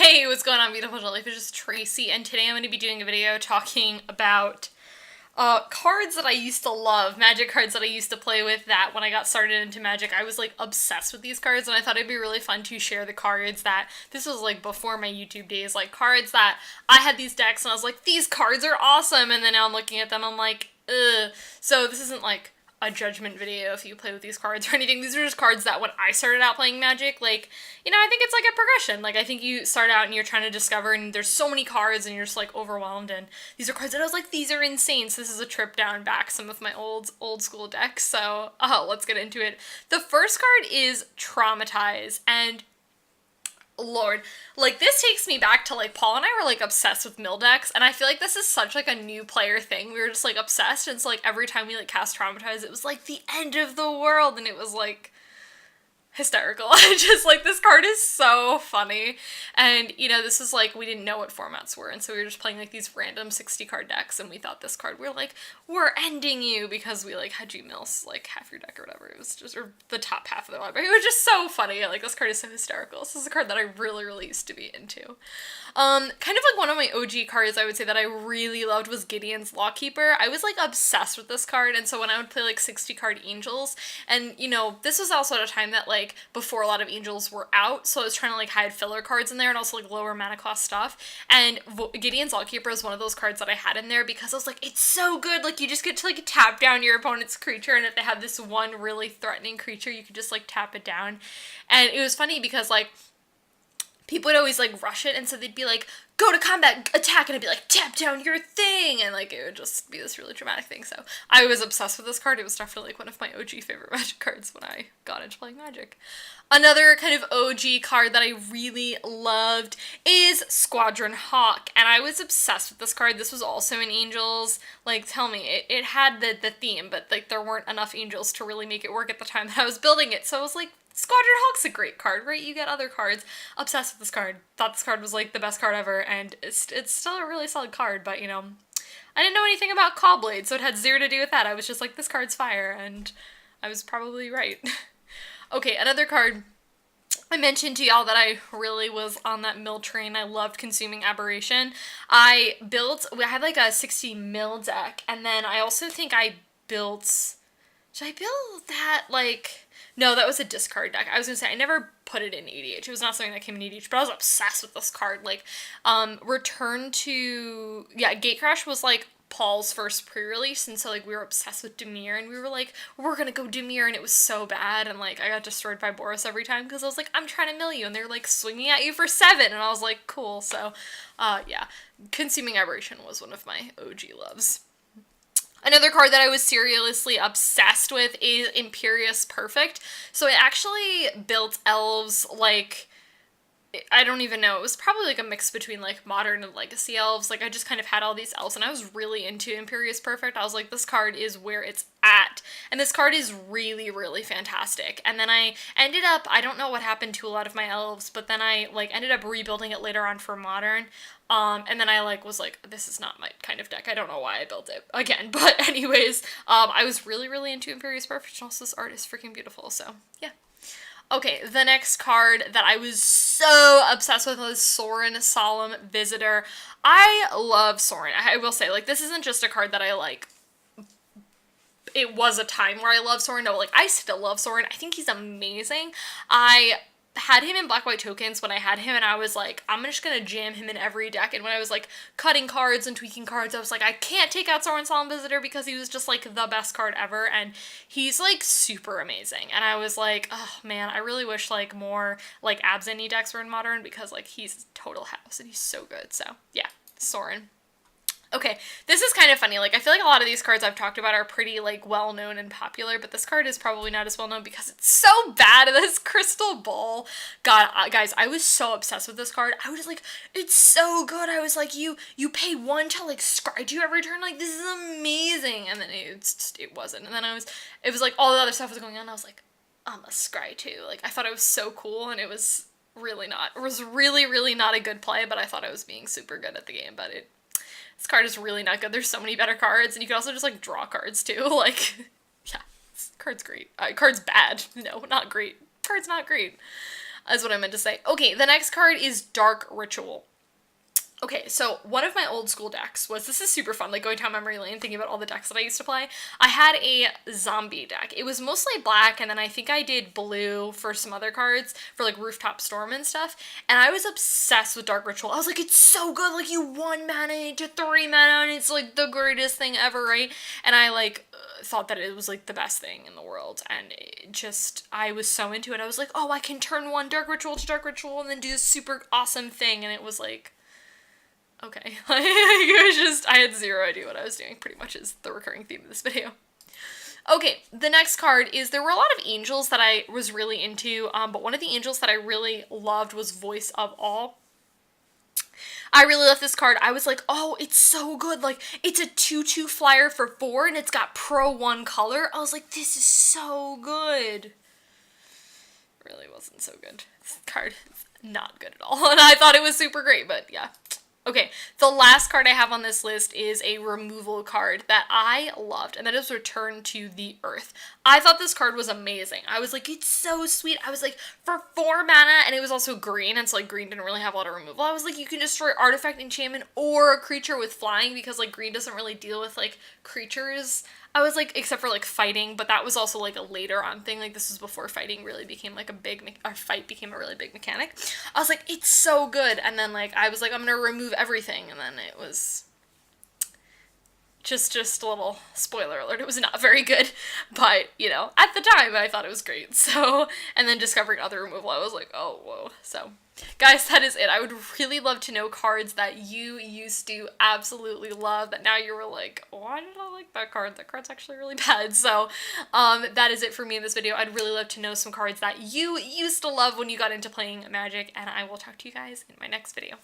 Hey, what's going on, beautiful Jellyfish? It's Tracy, and today I'm going to be doing a video talking about cards that I used to love, Magic cards that I used to play with, that when I got started into Magic, I was like obsessed with these cards, and I thought it'd be really fun to share the cards that, this was like before my YouTube days, like cards that I had these decks and I was like, these cards are awesome, and then now I'm looking at them, I'm like, ugh. So this isn't like a judgment video if you play with these cards or anything. These are just cards that when I started out playing Magic, like, you know, I think it's like a progression. Like, I think you start out and you're trying to discover, and there's so many cards and you're just like overwhelmed, and these are cards that I was like, these are insane. So this is a trip down back some of my old school decks. So let's get into it. The first card is Traumatize, and Lord, like, this takes me back to, like, Paul and I were, like, obsessed with mill decks, and I feel like this is such, like, a new player thing. We were just, like, obsessed, and it's, like, every time we, like, cast Traumatize, it was, like, the end of the world, and it was, like, hysterical. I just, like, this card is so funny, and, you know, this is, like, we didn't know what formats were, and so we were just playing, like, these random 60 card decks, and we thought this card, we were like, we're ending you, because we, like, had you mills, like, half your deck or whatever. It was just, or the top half of the library. It was just so funny. Like, this card is so hysterical. This is a card that I really used to be into. Kind of like one of my OG cards I would say that I really loved was Gideon's Lawkeeper. I was, like, obsessed with this card, and so when I would play, like, 60 card Angels, and, you know, this was also at a time that, like, before a lot of Angels were out, so I was trying to, like, hide filler cards in there and also, like, lower mana cost stuff, and Gideon's Lawkeeper is one of those cards that I had in there because I was like, it's so good, like, you just get to, like, tap down your opponent's creature, and if they have this one really threatening creature, you could just, like, tap it down. And it was funny because, like, people would always, like, rush it, and so they'd be like, go to combat, attack, and I'd be like, tap down your thing, and, like, it would just be this really dramatic thing. So I was obsessed with this card. It was definitely, like, one of my OG favorite Magic cards when I got into playing Magic. Another kind of OG card that I really loved is Squardon Hawk, and I was obsessed with this card. This was also in Angels. Like, tell me, it had the theme, but, like, there weren't enough Angels to really make it work at the time that I was building it, so I was like, Squardon Hawk's a great card, right? You get other cards. Obsessed with this card. Thought this card was, like, the best card ever, and it's still a really solid card, but, you know, I didn't know anything about Callblade, so it had zero to do with that. I was just like, this card's fire, and I was probably right. Okay, another card. I mentioned to y'all that I really was on that mill train. I loved consuming Aberration. I had, like, a 60 mill deck, and then I also think I built, did I build that, like, no, that was a discard deck. I was gonna say, I never put it in EDH. It was not something that came in EDH, but I was obsessed with this card. Like, Gatecrash was, like, Paul's first pre-release, and so, like, we were obsessed with Dimir, and we were like, we're gonna go Dimir, and it was so bad, and, like, I got destroyed by Boros every time, because I was like, I'm trying to mill you, and they're, like, swinging at you for 7, and I was like, cool. So, yeah, consuming Aberration was one of my OG loves. Another card that I was seriously obsessed with is Imperious Perfect. So I actually built elves, like, I don't even know, it was probably, like, a mix between, like, modern and legacy elves. Like, I just kind of had all these elves, and I was really into Imperious Perfect. I was like, this card is where it's at, and this card is really fantastic. And then I ended up, I don't know what happened to a lot of my elves, but then I, like, ended up rebuilding it later on for modern, and then I, like, was like, this is not my kind of deck. I don't know why I built it again, but anyways, I was really into Imperious Perfect, and also this art is freaking beautiful, so yeah. Okay, the next card that I was so obsessed with was Sorin, Solemn Visitor. I love Sorin. I will say, like, this isn't just a card that I like. It was a time where I loved Sorin. No, like, I still love Sorin. I think he's amazing. I had him in Black-White Tokens when I had him, and I was like, I'm just gonna jam him in every deck. And when I was, like, cutting cards and tweaking cards, I was like, I can't take out Sorin Solemn Visitor because he was just, like, the best card ever, and he's, like, super amazing. And I was like, oh man, I really wish, like, more, like, Abzani decks were in Modern, because, like, he's total house and he's so good. So yeah, Sorin. Okay, this is kind of funny. Like, I feel like a lot of these cards I've talked about are pretty, like, well-known and popular, but this card is probably not as well-known because it's so bad. This Crystal Ball. God, guys, I was so obsessed with this card. I was like, it's so good. I was like, you pay 1 to, like, scry you every turn. Like, this is amazing. And then it wasn't. And then it was like, all the other stuff was going on. I was like, I'm a scry too. Like, I thought it was so cool, and it was really not. It was really not a good play, but I thought I was being super good at the game, but this card is really not good. There's so many better cards, and you can also just, like, draw cards, too. Like, yeah, this card's great. Card's bad. No, not great. Card's not great. is what I meant to say. Okay, the next card is Dark Ritual. Okay, so one of my old school decks was, this is super fun, like going down memory lane, thinking about all the decks that I used to play. I had a zombie deck. It was mostly black, and then I think I did blue for some other cards, for like Rooftop Storm and stuff, and I was obsessed with Dark Ritual. I was like, it's so good, like you 1 mana into 3 mana, and it's like the greatest thing ever, right? And I like thought that it was like the best thing in the world, and it just, I was so into it. I was like, oh, I can turn one Dark Ritual to Dark Ritual and then do this super awesome thing, and it was like, okay, like, it was just, I had zero idea what I was doing, pretty much is the recurring theme of this video. Okay, the next card is, there were a lot of angels that I was really into, but one of the angels that I really loved was Voice of All. I really love this card. I was like, oh, it's so good. Like, it's a 2/2 flyer for 4, and it's got pro 1 color. I was like, this is so good. Really wasn't so good. This card is not good at all, and I thought it was super great, but yeah. Okay, the last card I have on this list is a removal card that I loved, and that is Return to the Earth. I thought this card was amazing. I was like, it's so sweet. I was like, for 4 mana, and it was also green, and so like green didn't really have a lot of removal. I was like, you can destroy artifact, enchantment, or a creature with flying, because like green doesn't really deal with like creatures. I was like, except for like fighting, but that was also like a later on thing. Like, this was before fighting really became like a big, fight became a really big mechanic. I was like, it's so good. And then like, I was like, I'm gonna remove everything. And then it was just a little spoiler alert. It was not very good, but you know, at the time I thought it was great. So, and then discovering other removal, I was like, oh, whoa. So, guys, that is it. I would really love to know cards that you used to absolutely love that now you were like, why did I like that card? That card's actually really bad. So that is it for me in this video. I'd really love to know some cards that you used to love when you got into playing Magic, and I will talk to you guys in my next video.